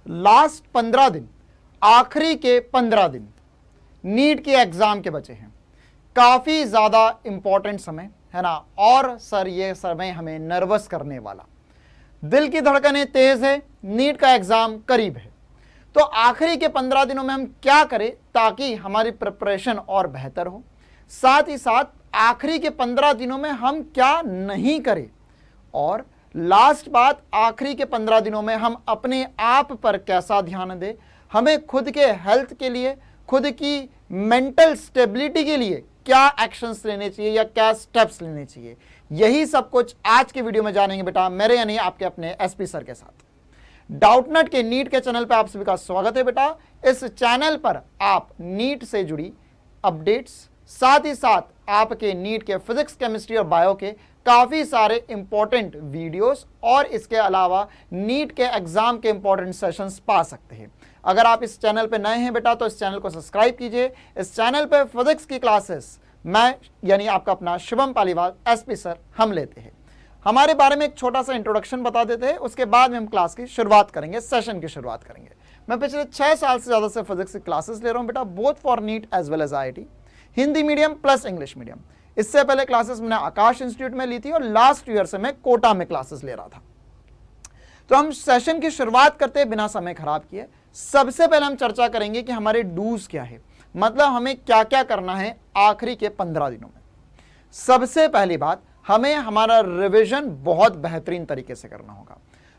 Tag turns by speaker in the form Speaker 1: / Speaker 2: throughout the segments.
Speaker 1: Last 15 दिन, आखिरी के 15 दिन नीट के एग्जाम के बचे हैं। काफी ज्यादा इंपॉर्टेंट समय है ना। और सर ये समय हमें नर्वस करने वाला, दिल की धड़कनें तेज है, नीट का एग्जाम करीब है। तो आखिरी के 15 दिनों में हम क्या करें ताकि हमारी प्रिपरेशन और बेहतर हो, साथ ही साथ आखिरी के 15 दिनों में हम क्या नहीं करें, और लास्ट बात, आखिरी के 15 दिनों में हम अपने आप पर कैसा ध्यान दें, हमें खुद के हेल्थ के लिए, खुद की मेंटल स्टेबिलिटी के लिए क्या एक्शंस लेने चाहिए या क्या स्टेप्स लेने चाहिए, यही सब कुछ आज के वीडियो में जानेंगे बेटा, मेरे यानी आपके अपने एसपी सर के साथ। डाउटनट के नीट के चैनल पर आप सभी का स्वागत है बेटा। इस चैनल पर आप नीट से जुड़ी अपडेट्स, साथ ही साथ आपके नीट के फिजिक्स, केमिस्ट्री और बायो के काफी सारे इंपॉर्टेंट वीडियोस और इसके अलावा नीट के एग्जाम के इंपॉर्टेंट सेशंस पा सकते हैं। अगर आप इस चैनल पे नए हैं बेटा तो इस चैनल को सब्सक्राइब कीजिए। इस चैनल पे फिजिक्स की क्लासेस मैं यानी आपका अपना शुभम पालीवाल एसपी सर हम लेते हैं। हमारे बारे में एक छोटा सा इंट्रोडक्शन बता देते हैं, उसके बाद में हम क्लास की शुरुआत करेंगे, सेशन की शुरुआत करेंगे। मैं पिछले 6 साल से ज़्यादा से फिजिक्स की क्लासेस ले रहा हूँ बेटा, both for NEET as well as IIT, Hindi medium plus English medium. इससे पहले क्लासेस मैंने आकाश इंस्टीट्यूट में ली थी और लास्ट ईयर से मैं कोटा में क्लासेस ले रहा था। तो हम सेशन की शुरुआत करते हैं बिना समय खराब किए। सबसे पहले हम चर्चा करेंगे कि हमारे डूज क्या है, मतलब हमें क्या क्या करना है आखिरी के 15 दिनों में। सबसे पहली बात, हमें हमारा रिवीजन बहुत बेहतरीन तरीके से करना होगा।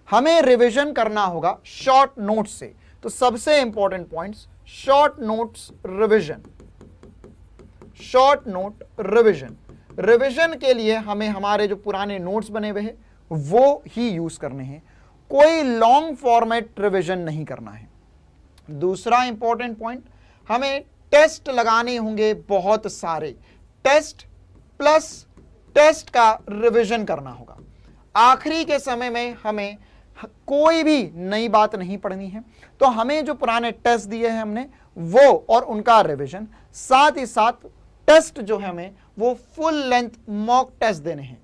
Speaker 1: हमें रिवीजन करना होगा शॉर्ट नोट्स से। तो सबसे important points, short notes revision, short note revision. Revision के लिए हमें हमारे जो पुराने नोट्स बने हुए हैं वो ही यूज करने हैं, कोई लॉन्ग फॉर्मेट रिवीजन नहीं करना है। दूसरा इंपॉर्टेंट पॉइंट, हमें टेस्ट लगाने होंगे बहुत सारे, टेस्ट प्लस टेस्ट का रिवीजन करना होगा। आखिरी के समय में हमें कोई भी नई बात नहीं पढ़नी है, तो हमें जो पुराने टेस्ट दिए हैं हमने वो और उनका रिवीजन, साथ ही साथ टेस्ट जो है हमें वो फुल लेंथ मॉक टेस्ट देने हैं।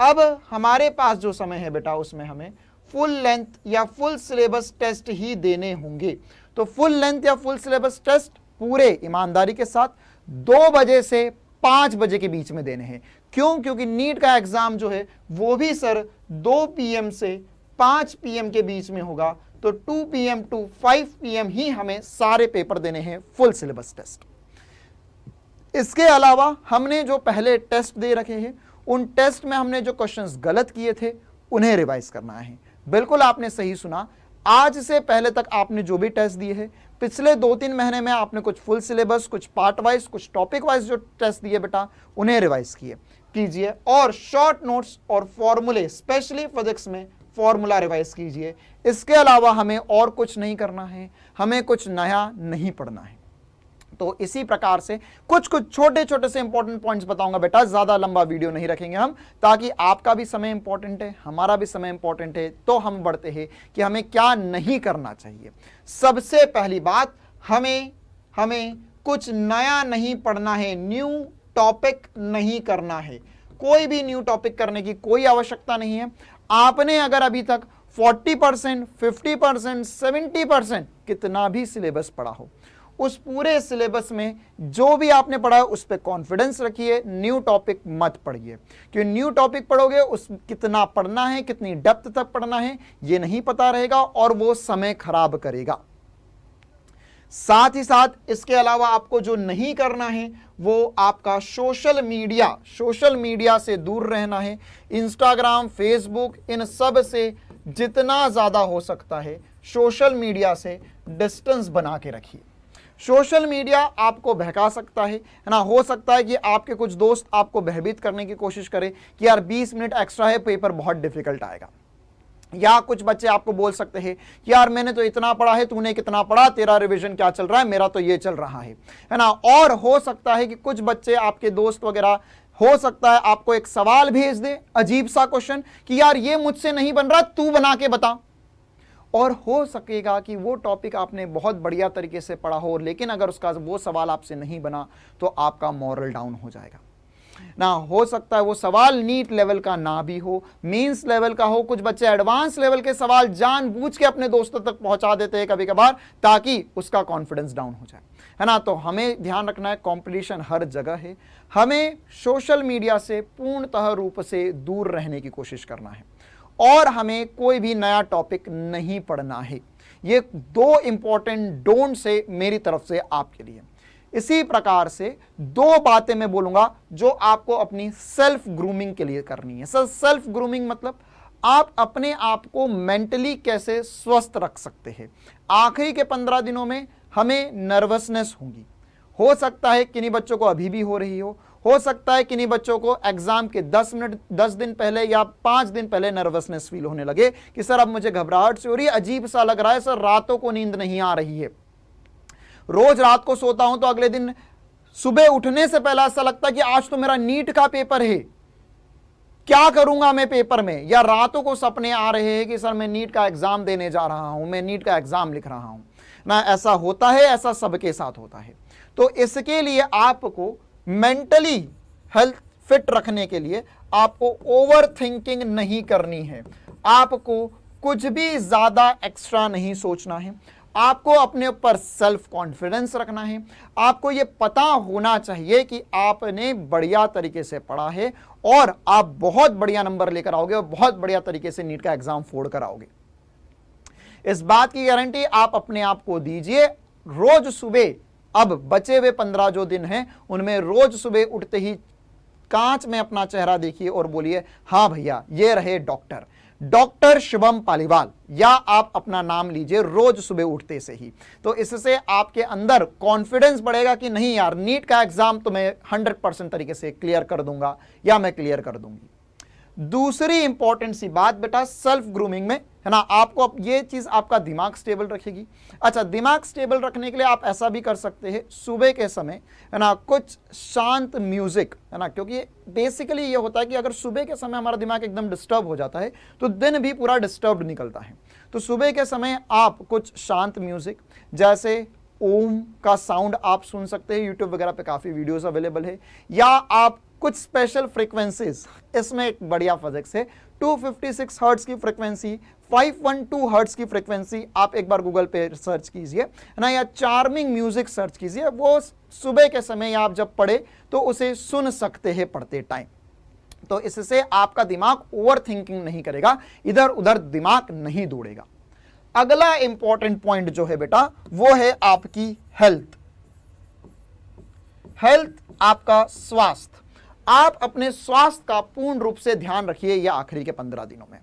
Speaker 1: अब हमारे पास जो समय है बेटा उसमें हमें फुल लेंथ या फुल सिलेबस टेस्ट ही देने होंगे। तो फुल लेंथ या फुल सिलेबस टेस्ट पूरे ईमानदारी के साथ 2 बजे से 5 बजे के बीच में देने हैं। क्यों? क्योंकि नीट का एग्जाम जो है वो भी सर 2 PM से 5 PM के बीच में होगा। तो 2 PM to 5 PM ही हमें सारे पेपर देने हैं फुल सिलेबस टेस्ट। इसके अलावा हमने जो पहले टेस्ट दे रखे हैं उन टेस्ट में हमने जो क्वेश्चंस गलत किए थे उन्हें रिवाइज करना है। बिल्कुल आपने सही सुना, आज से पहले तक आपने जो भी टेस्ट दिए हैं, पिछले 2-3 महीने में आपने कुछ फुल सिलेबस, कुछ पार्ट वाइज, कुछ टॉपिक वाइज जो टेस्ट दिए बेटा उन्हें रिवाइज कीजिए और शॉर्ट नोट्स और फॉर्मूले, स्पेशली फिजिक्स में फॉर्मूला रिवाइज कीजिए। इसके अलावा हमें और कुछ नहीं करना है, हमें कुछ नया नहीं पढ़ना है। तो इसी प्रकार से कुछ छोटे छोटे से इंपॉर्टेंट पॉइंट्स बताऊंगा बेटा, ज्यादा लंबा वीडियो नहीं रखेंगे हम, ताकि आपका भी समय इंपॉर्टेंट है, हमारा भी समय इंपॉर्टेंट है। तो हम बढ़ते हैं कि हमें क्या नहीं करना चाहिए। सबसे पहली बात, हमें कुछ नया नहीं पढ़ना है, न्यू टॉपिक नहीं करना है। कोई भी न्यू टॉपिक करने की कोई आवश्यकता नहीं है। आपने अगर अभी तक 40%, 50%, 70% कितना भी सिलेबस पढ़ा हो, उस पूरे सिलेबस में जो भी आपने पढ़ा है उस पर कॉन्फिडेंस रखिए, न्यू टॉपिक मत पढ़िए। क्योंकि न्यू टॉपिक पढ़ोगे उस कितना पढ़ना है, कितनी डेप्थ तक पढ़ना है ये नहीं पता रहेगा और वो समय खराब करेगा। साथ ही साथ इसके अलावा आपको जो नहीं करना है वो आपका सोशल मीडिया से दूर रहना है। इंस्टाग्राम, फेसबुक, इन सब से जितना ज्यादा हो सकता है सोशल मीडिया से डिस्टेंस बना के रखिए। सोशल मीडिया आपको बहका सकता है ना। हो सकता है कि आपके कुछ दोस्त आपको भयभीत करने की कोशिश करें कि यार 20 मिनट एक्स्ट्रा है, पेपर बहुत डिफिकल्ट आएगा। या कुछ बच्चे आपको बोल सकते हैं कि यार मैंने तो इतना पढ़ा है, तूने कितना पढ़ा, तेरा रिवीजन क्या चल रहा है, मेरा तो ये चल रहा है ना। और हो सकता है कि कुछ बच्चे आपके दोस्त वगैरह, हो सकता है आपको एक सवाल भेज दे, अजीब सा क्वेश्चन कि यार ये मुझसे नहीं बन रहा, तू बना के बता। और हो सकेगा कि वो टॉपिक आपने बहुत बढ़िया तरीके से पढ़ा हो, लेकिन अगर उसका वो सवाल आपसे नहीं बना तो आपका मॉरल डाउन हो जाएगा। ना, हो सकता है वो सवाल नीट लेवल का ना भी हो, मेंस लेवल का हो। कुछ बच्चे एडवांस लेवल के सवाल जानबूझ के अपने दोस्तों तक पहुंचा देते हैं कभी कभार, ताकि उसका कॉन्फिडेंस डाउन हो जाए, है ना। तो हमें ध्यान रखना है, कंपटीशन हर जगह है, हमें सोशल मीडिया से पूर्णतः रूप से दूर रहने की कोशिश करना है, और हमें कोई भी नया टॉपिक नहीं पढ़ना है। ये 2 इंपॉर्टेंट डोंट से मेरी तरफ से आपके लिए। इसी प्रकार से 2 बातें मैं बोलूंगा जो आपको अपनी सेल्फ ग्रूमिंग के लिए करनी है। सर, सेल्फ ग्रूमिंग मतलब आप अपने आप को मेंटली कैसे स्वस्थ रख सकते हैं। आखिरी के 15 दिनों में हमें नर्वसनेस होगी, हो सकता है किन्हीं बच्चों को अभी भी हो रही हो सकता है किन्हीं बच्चों को एग्जाम के 10 दिन पहले या 5 दिन पहले नर्वसनेस फील होने लगे कि सर अब मुझे घबराहट सी हो रही है, अजीब सा लग रहा है, सर रातों को नींद नहीं आ रही है, रोज रात को सोता हूं तो अगले दिन सुबह उठने से पहले ऐसा लगता है कि आज तो मेरा नीट का पेपर है, क्या करूंगा मैं पेपर में। या रातों को सपने आ रहे हैं कि सर मैं नीट का एग्जाम देने जा रहा हूं, मैं नीट का एग्जाम लिख रहा हूं ना। ऐसा होता है, ऐसा सबके साथ होता है। तो इसके लिए आपको मेंटली हेल्थ फिट रखने के लिए आपको ओवर थिंकिंग नहीं करनी है, आपको कुछ भी ज्यादा एक्स्ट्रा नहीं सोचना है, आपको अपने ऊपर सेल्फ कॉन्फिडेंस रखना है। आपको यह पता होना चाहिए कि आपने बढ़िया तरीके से पढ़ा है और आप बहुत बढ़िया नंबर लेकर आओगे और बहुत बढ़िया तरीके से नीट का एग्जाम फोड़ कर आओगे। इस बात की गारंटी आप अपने आप को दीजिए। रोज सुबह, अब बचे हुए 15 जो दिन हैं उनमें रोज सुबह उठते ही कांच में अपना चेहरा देखिए और बोलिए, हाँ भैया ये रहे डॉक्टर शुभम पालीवाल, या आप अपना नाम लीजिए रोज सुबह उठते से ही। तो इससे आपके अंदर कॉन्फिडेंस बढ़ेगा कि नहीं यार, नीट का एग्जाम तो मैं 100% तरीके से क्लियर कर दूंगा या मैं क्लियर कर दूंगी। दूसरी इंपॉर्टेंट सी बात बेटा सेल्फ ग्रूमिंग में, है ना, आपको अब ये चीज आपका दिमाग स्टेबल रखेगी। अच्छा, दिमाग स्टेबल रखने के लिए आप ऐसा भी कर सकते हैं, सुबह के समय, है ना, कुछ शांत म्यूजिक, है ना, क्योंकि बेसिकली ये होता है कि अगर सुबह के समय हमारा दिमाग एकदम डिस्टर्ब हो जाता है तो दिन भी पूरा डिस्टर्ब निकलता है। तो सुबह के समय आप कुछ शांत म्यूजिक, जैसे ओम का साउंड आप सुन सकते हैं, यूट्यूब वगैरह पे काफी वीडियोस अवेलेबल है, या आप कुछ स्पेशल फ्रीक्वेंसीज, इसमें एक बढ़िया फिजिक्स है, 256 हर्ट्ज की फ्रीक्वेंसी, 512 हर्ट्ज की फ्रीक्वेंसी, आप एक बार गूगल पे सर्च कीजिए ना, या चार्मिंग म्यूजिक सर्च कीजिए, वो सुबह के समय आप जब पढ़े तो उसे सुन सकते हैं पढ़ते टाइम। तो इससे आपका दिमाग ओवर थिंकिंग नहीं करेगा, इधर उधर दिमाग नहीं दौड़ेगा। अगला इंपॉर्टेंट पॉइंट जो है बेटा वो है आपकी हेल्थ। आपका स्वास्थ्य, आप अपने स्वास्थ्य का पूर्ण रूप से ध्यान रखिए। यह आखिरी के 15 दिनों में,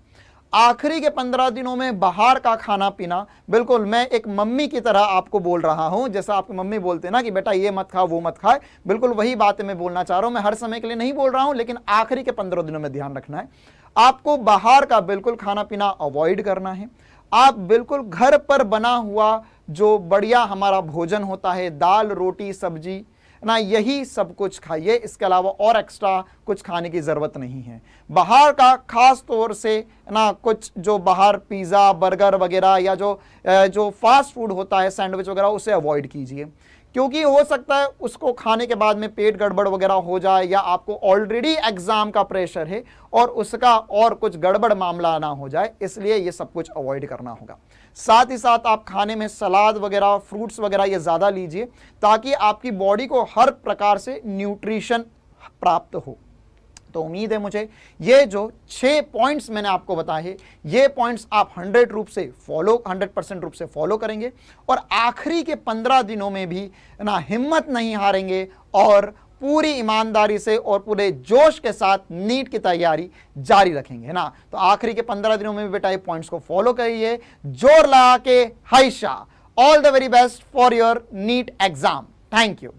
Speaker 1: आखिरी के 15 दिनों में बाहर का खाना पीना, बिल्कुल मैं एक मम्मी की तरह आपको बोल रहा हूं, जैसा आपकी मम्मी बोलते हैं ना कि बेटा ये मत खा वो मत खाए, बिल्कुल वही बातें मैं बोलना चाह रहा हूं। मैं हर समय के लिए नहीं बोल रहा हूं, लेकिन आखिरी के 15 दिनों में ध्यान रखना है। आपको बाहर का बिल्कुल खाना पीना अवॉइड करना है। आप बिल्कुल घर पर बना हुआ जो बढ़िया हमारा भोजन होता है, दाल रोटी सब्जी ना, यही सब कुछ खाइए। इसके अलावा और एक्स्ट्रा कुछ खाने की जरूरत नहीं है। बाहर का खास तौर से ना कुछ जो बाहर पिज़्ज़ा बर्गर वगैरह या जो फास्ट फूड होता है, सैंडविच वगैरह, उसे अवॉइड कीजिए, क्योंकि हो सकता है उसको खाने के बाद में पेट गड़बड़ वगैरह हो जाए, या आपको ऑलरेडी एग्जाम का प्रेशर है और उसका और कुछ गड़बड़ मामला ना हो जाए, इसलिए ये सब कुछ अवॉइड करना होगा। साथ ही साथ आप खाने में सलाद वगैरह, फ्रूट्स वगैरह ये ज़्यादा लीजिए, ताकि आपकी बॉडी को हर प्रकार से न्यूट्रिशन प्राप्त हो। तो उम्मीद है मुझे ये जो 6 पॉइंट्स मैंने आपको बताए हैं, ये पॉइंट्स आप 100% रूप से फॉलो करेंगे, और आखिरी के 15 दिनों में भी ना हिम्मत नहीं हारेंगे और पूरी ईमानदारी से और पूरे जोश के साथ नीट की तैयारी जारी रखेंगे, है ना। तो आखिरी के 15 दिनों में भी बेटा ये पॉइंट्स को फॉलो करिए, जोर लगा के हाइशा। All the very best for your NEET exam. Thank you.